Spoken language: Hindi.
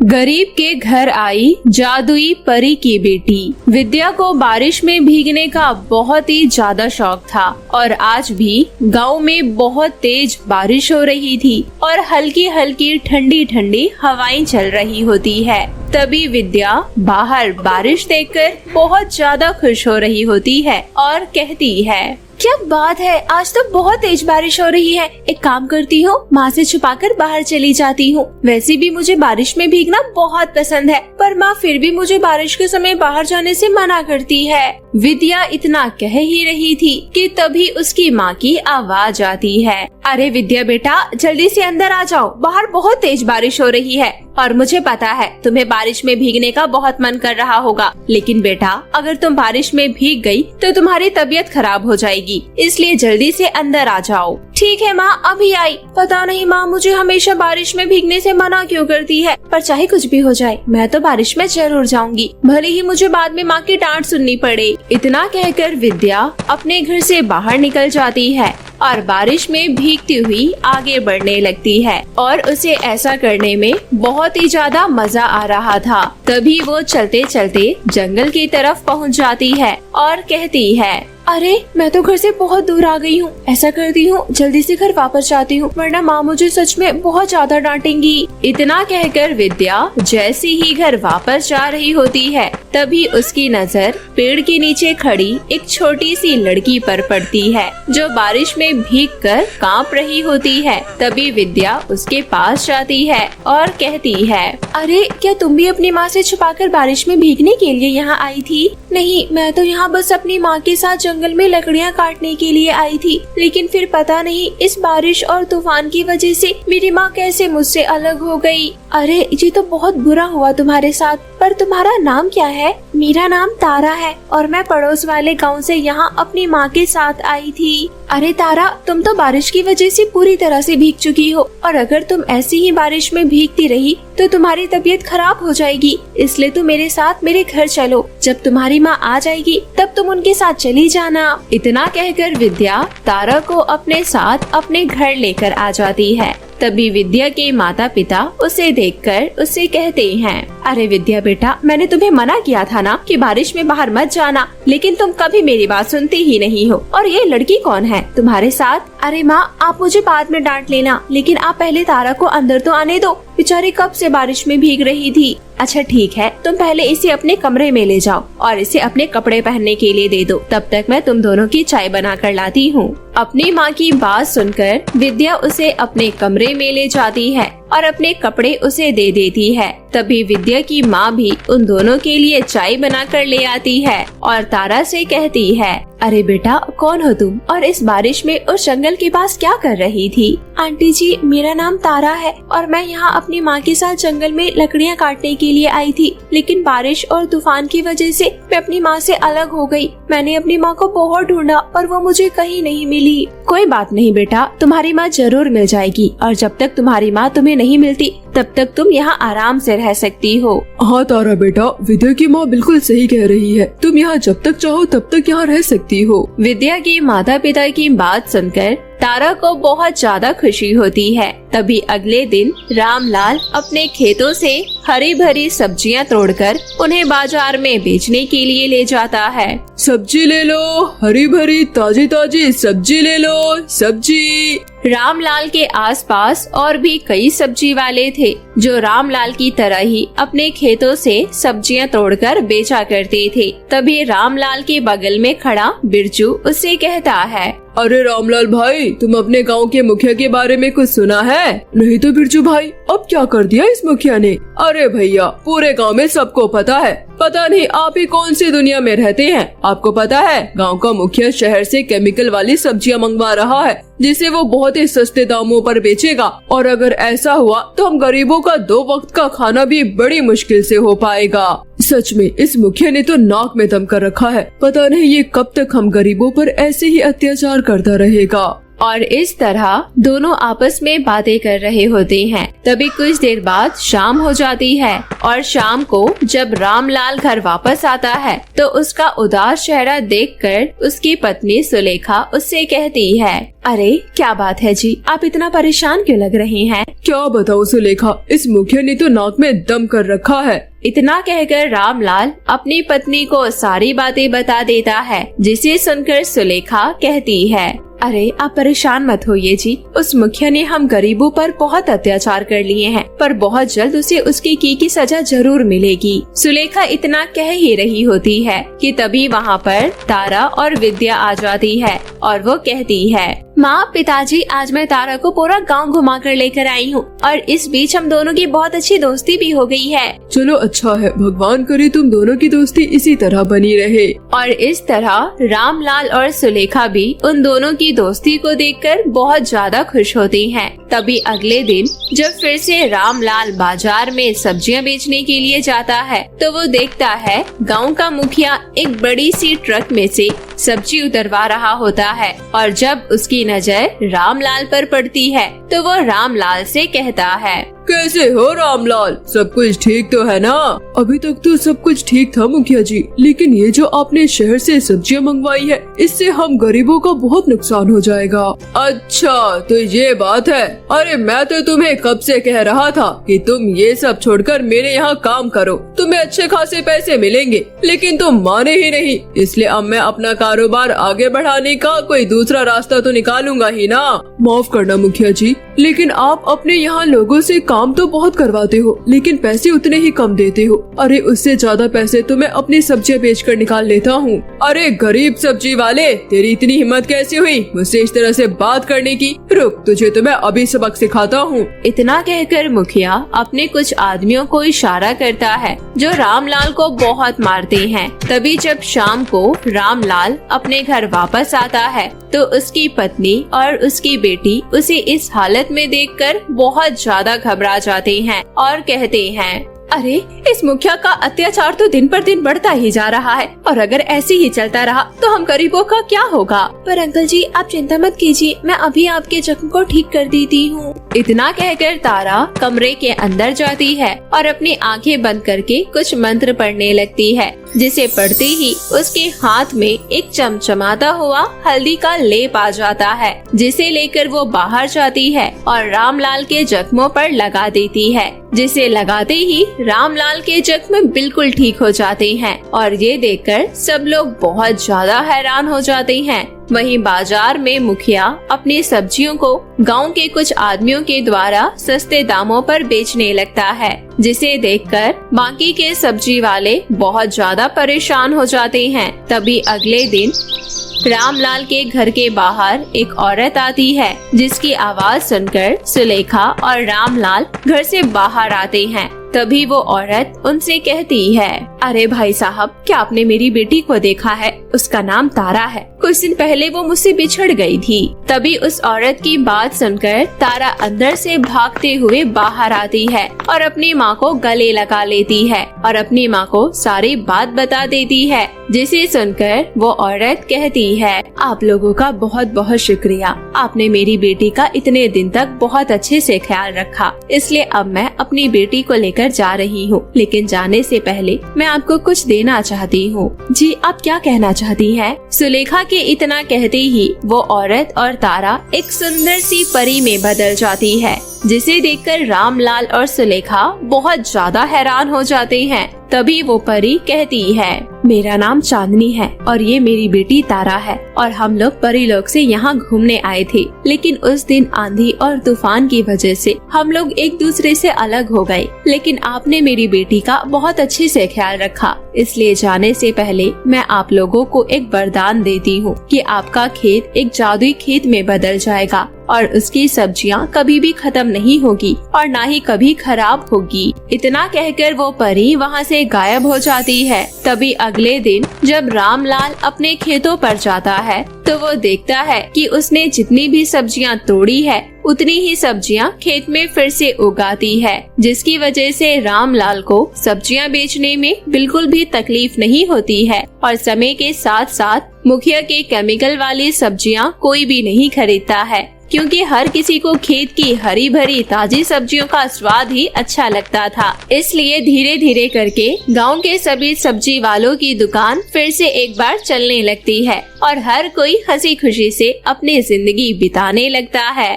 गरीब के घर आई जादुई परी की बेटी। विद्या को बारिश में भीगने का बहुत ही ज्यादा शौक था और आज भी गांव में बहुत तेज बारिश हो रही थी और हल्की हल्की ठंडी ठंडी हवाएं चल रही होती है। तभी विद्या बाहर बारिश देखकर बहुत ज्यादा खुश हो रही होती है और कहती है, क्या बात है, आज तो बहुत तेज बारिश हो रही है। एक काम करती हूँ, माँ से छुपाकर बाहर चली जाती हूँ। वैसे भी मुझे बारिश में भीगना बहुत पसंद है, पर माँ फिर भी मुझे बारिश के समय बाहर जाने से मना करती है। विद्या इतना कह ही रही थी कि तभी उसकी माँ की आवाज आती है। अरे विद्या बेटा, जल्दी से अंदर आ जाओ, बाहर बहुत तेज बारिश हो रही है और मुझे पता है तुम्हें बारिश में भीगने का बहुत मन कर रहा होगा, लेकिन बेटा अगर तुम बारिश में भीग गई तो तुम्हारी तबीयत खराब हो जाएगी, इसलिए जल्दी से अंदर आ जाओ। ठीक है माँ, अभी आई। पता नहीं माँ मुझे हमेशा बारिश में भीगने से मना क्यों करती है, पर चाहे कुछ भी हो जाए मैं तो बारिश में जरूर जाऊंगी, भले ही मुझे बाद में माँ की डांट सुननी पड़े। इतना कहकर विद्या अपने घर से बाहर निकल जाती है और बारिश में भीगती हुई आगे बढ़ने लगती है और उसे ऐसा करने में बहुत ही ज्यादा मजा आ रहा था। तभी वो चलते चलते जंगल की तरफ पहुंच जाती है और कहती है, अरे मैं तो घर से बहुत दूर आ गई हूँ। ऐसा करती हूँ, जल्दी से घर वापस जाती हूँ, वरना माँ मुझे सच में बहुत ज्यादा डांटेंगी। इतना कहकर विद्या जैसे ही घर वापस जा रही होती है तभी उसकी नजर पेड़ के नीचे खड़ी एक छोटी सी लड़की पर पड़ती है जो बारिश में भीगकर कांप रही होती है। तभी विद्या उसके पास जाती है और कहती है, अरे क्या तुम भी अपनी माँ से छुपाकर बारिश में भीगने के लिए यहाँ आई थी? नहीं, मैं तो यहाँ बस अपनी माँ के साथ जंगल में लकड़ियाँ काटने के लिए आई थी, लेकिन फिर पता नहीं इस बारिश और तूफान की वजह से मेरी माँ कैसे मुझसे अलग हो गई। अरे ये तो बहुत बुरा हुआ तुम्हारे साथ, पर तुम्हारा नाम क्या है? मेरा नाम तारा है और मैं पड़ोस वाले गांव से यहाँ अपनी माँ के साथ आई थी। अरे तारा, तुम तो बारिश की वजह से पूरी तरह से भीग चुकी हो और अगर तुम ऐसी ही बारिश में भीगती रही तो तुम्हारी तबीयत खराब हो जाएगी, इसलिए तुम मेरे साथ मेरे घर चलो। जब तुम्हारी माँ आ जाएगी तब तुम उनके साथ चली जाना। इतना कहकर विद्या तारा को अपने साथ अपने घर लेकर आ जाती है। तभी विद्या के माता पिता उसे देखकर उसे कहते हैं, अरे विद्या बेटा, मैंने तुम्हें मना किया था ना कि बारिश में बाहर मत जाना, लेकिन तुम कभी मेरी बात सुनती ही नहीं हो। और ये लड़की कौन है तुम्हारे साथ? अरे माँ, आप मुझे बाद में डांट लेना, लेकिन आप पहले तारा को अंदर तो आने दो, बेचारी कब से बारिश में भीग रही थी। अच्छा ठीक है, तुम पहले इसे अपने कमरे में ले जाओ और इसे अपने कपड़े पहनने के लिए दे दो, तब तक मैं तुम दोनों की चाय बना कर लाती हूँ। अपनी माँ की बात सुनकर विद्या उसे अपने कमरे में ले जाती है और अपने कपड़े उसे दे देती है। तभी विद्या की माँ भी उन दोनों के लिए चाय बना कर ले आती है और तारा से कहती है, अरे बेटा, कौन हो तुम और इस बारिश में उस जंगल के पास क्या कर रही थी? आंटी जी, मेरा नाम तारा है और मैं यहाँ अपनी माँ के साथ जंगल में लकड़ियाँ काटने के लिए आई थी, लेकिन बारिश और तूफान की वजह से मैं अपनी माँ से अलग हो गई। मैंने अपनी माँ को बहुत ढूंढा पर वो मुझे कहीं नहीं मिली। कोई बात नहीं बेटा, तुम्हारी माँ जरूर मिल जाएगी और जब तक तुम्हारी माँ तुम्हें नहीं मिलती तब तक तुम यहाँ आराम से रह सकती हो। हाँ तारा बेटा, विद्या की माँ बिल्कुल सही कह रही है, तुम यहाँ जब तक चाहो तब तक यहाँ रह सकती हो। विद्या के माता पिता की बात सुनकर तारा को बहुत ज्यादा खुशी होती है। तभी अगले दिन रामलाल अपने खेतों से हरी भरी सब्जियां तोड़कर उन्हें बाजार में बेचने के लिए ले जाता है। सब्जी ले लो, हरी भरी ताजी ताजी सब्जी ले लो, सब्जी। रामलाल के आसपास और भी कई सब्जी वाले थे जो रामलाल की तरह ही अपने खेतों से सब्जियां तोड़कर बेचा करते थे। तभी रामलाल के बगल में खड़ा बिरजू उससे कहता है, अरे रामलाल भाई, तुम अपने गांव के मुखिया के बारे में कुछ सुना है? नहीं तो बिरजू भाई, अब क्या कर दिया इस मुखिया ने? अरे भैया, पूरे गांव में सबको पता है, पता नहीं आप ही कौन सी दुनिया में रहते हैं। आपको पता है गांव का मुखिया शहर से केमिकल वाली सब्जियां मंगवा रहा है जिसे वो बहुत ही सस्ते दामों पर बेचेगा, और अगर ऐसा हुआ तो हम गरीबों का 2 वक्त का खाना भी बड़ी मुश्किल से हो पाएगा। सच में इस मुखिया ने तो नाक में दम कर रखा है, पता नहीं ये कब तक हम गरीबों पर ऐसे ही अत्याचार करता रहेगा। और इस तरह दोनों आपस में बातें कर रहे होते हैं। तभी कुछ देर बाद शाम हो जाती है और शाम को जब रामलाल घर वापस आता है तो उसका उदास चेहरा देखकर उसकी पत्नी सुलेखा उससे कहती है, अरे क्या बात है जी, आप इतना परेशान क्यों लग रहे हैं? क्या बताओ सुलेखा, इस मुखिया ने तो नाक में दम कर रखा है। इतना कहकर रामलाल अपनी पत्नी को सारी बातें बता देता है, जिसे सुनकर सुलेखा कहती है, अरे आप परेशान मत होइए जी, उस मुखिया ने हम गरीबों पर बहुत अत्याचार कर लिए हैं, पर बहुत जल्द उसे उसकी की सजा जरूर मिलेगी। सुलेखा इतना कह ही रही होती है कि तभी वहाँ पर तारा और विद्या आ जाती है और वो कहती है, माँ पिताजी, आज मैं तारा को पूरा गांव घुमा कर लेकर आई हूँ और इस बीच हम दोनों की बहुत अच्छी दोस्ती भी हो गई है। चलो अच्छा है, भगवान करे तुम दोनों की दोस्ती इसी तरह बनी रहे। और इस तरह रामलाल और सुलेखा भी उन दोनों की दोस्ती को देखकर बहुत ज्यादा खुश होती हैं। तभी अगले दिन जब फिर से रामलाल बाजार में सब्जियां बेचने के लिए जाता है तो वो देखता है गांव का मुखिया एक बड़ी सी ट्रक में से सब्जी उतरवा रहा होता है और जब उसकी नजर रामलाल पर पड़ती है तो वो रामलाल से कहता है, कैसे हो रामलाल, सब कुछ ठीक तो है ना? अभी तक तो सब कुछ ठीक था मुखिया जी, लेकिन ये जो आपने शहर से सब्जियां मंगवाई है, इससे हम गरीबों का बहुत नुकसान हो जाएगा। अच्छा तो ये बात है। अरे मैं तो तुम्हें कब से कह रहा था कि तुम ये सब छोड़कर मेरे यहाँ काम करो, तुम्हें अच्छे खासे पैसे मिलेंगे, लेकिन तुम माने ही नहीं। इसलिए अब मैं अपना कारोबार आगे बढ़ाने का कोई दूसरा रास्ता तो निकालूंगा ही ना। माफ करना मुखिया जी, लेकिन आप अपने यहाँ लोगों से काम तो बहुत करवाते हो, लेकिन पैसे उतने ही कम देते हो। अरे उससे ज्यादा पैसे तो मैं अपनी सब्जियां बेचकर निकाल लेता हूँ। अरे गरीब सब्जी वाले, तेरी इतनी हिम्मत कैसे हुई मुझसे इस तरह से बात करने की? रुक, तुझे तो मैं अभी सबक सिखाता हूँ। इतना कहकर मुखिया अपने कुछ आदमियों को इशारा करता है जो रामलाल को बहुत मारते हैं। तभी जब शाम को रामलाल अपने घर वापस आता है तो उसकी पत्नी और उसकी बेटी उसे इस हालत में देखकर बहुत ज्यादा घबरा जाते हैं और कहते हैं, अरे इस मुखिया का अत्याचार तो दिन पर दिन बढ़ता ही जा रहा है और अगर ऐसे ही चलता रहा तो हम गरीबों का क्या होगा? पर अंकल जी आप चिंता मत कीजिए, मैं अभी आपके जख्म को ठीक कर देती हूँ। इतना कहकर तारा कमरे के अंदर जाती है और अपनी आंखें बंद करके कुछ मंत्र पढ़ने लगती है, जिसे पढ़ते ही उसके हाथ में एक चमचमाता हुआ हल्दी का लेप आ जाता है, जिसे लेकर वो बाहर जाती है और रामलाल के जख्मों पर लगा देती है, जिसे लगाते ही रामलाल के जख्म बिल्कुल ठीक हो जाते हैं और ये देखकर सब लोग बहुत ज्यादा हैरान हो जाते हैं। वहीं बाजार में मुखिया अपनी सब्जियों को गांव के कुछ आदमियों के द्वारा सस्ते दामों पर बेचने लगता है, जिसे देखकर बाकी के सब्जी वाले बहुत ज्यादा परेशान हो जाते हैं। तभी अगले दिन रामलाल के घर के बाहर एक औरत आती है, जिसकी आवाज सुनकर सुलेखा और रामलाल घर से बाहर आते हैं। तभी वो औरत उनसे कहती है, अरे भाई साहब, क्या आपने मेरी बेटी को देखा है? उसका नाम तारा है। कुछ दिन पहले वो मुझसे बिछड़ गई थी। तभी उस औरत की बात सुनकर तारा अंदर से भागते हुए बाहर आती है और अपनी माँ को गले लगा लेती है और अपनी माँ को सारी बात बता देती है, जिसे सुनकर वो औरत कहती है, आप लोगों का बहुत बहुत शुक्रिया, आपने मेरी बेटी का इतने दिन तक बहुत अच्छे से ख्याल रखा, इसलिए अब मैं अपनी बेटी को लेकर जा रही हूँ, लेकिन जाने से पहले मैं आपको कुछ देना चाहती हूँ। जी आप क्या कहना चाहती हैं? सुलेखा के इतना कहते ही वो औरत और तारा एक सुंदर सी परी में बदल जाती है, जिसे देखकर रामलाल और सुलेखा बहुत ज्यादा हैरान हो जाते हैं। तभी वो परी कहती है, मेरा नाम चांदनी है और ये मेरी बेटी तारा है और हम लोग परी लोग से यहाँ घूमने आए थे, लेकिन उस दिन आंधी और तूफान की वजह से हम लोग एक दूसरे से अलग हो गए, लेकिन आपने मेरी बेटी का बहुत अच्छे से ख्याल रखा, इसलिए जाने से पहले मैं आप लोगों को एक वरदान देती हूँ कि आपका खेत एक जादुई खेत में बदल जाएगा और उसकी सब्जियां कभी भी खत्म नहीं होगी और ना ही कभी खराब होगी। इतना कहकर वो परी वहाँ से गायब हो जाती है। तभी अगले दिन जब रामलाल अपने खेतों पर जाता है तो वो देखता है कि उसने जितनी भी सब्जियां तोड़ी है उतनी ही सब्जियां खेत में फिर से उगाती है, जिसकी वजह से रामलाल को सब्जियां बेचने में बिल्कुल भी तकलीफ नहीं होती है और समय के साथ साथ मुखिया के केमिकल वाली सब्जियां कोई भी नहीं खरीदता है, क्योंकि हर किसी को खेत की हरी भरी ताजी सब्जियों का स्वाद ही अच्छा लगता था। इसलिए धीरे धीरे करके गांव के सभी सब्जी वालों की दुकान फिर से एक बार चलने लगती है और हर कोई हंसी खुशी से अपनी जिंदगी बिताने लगता है।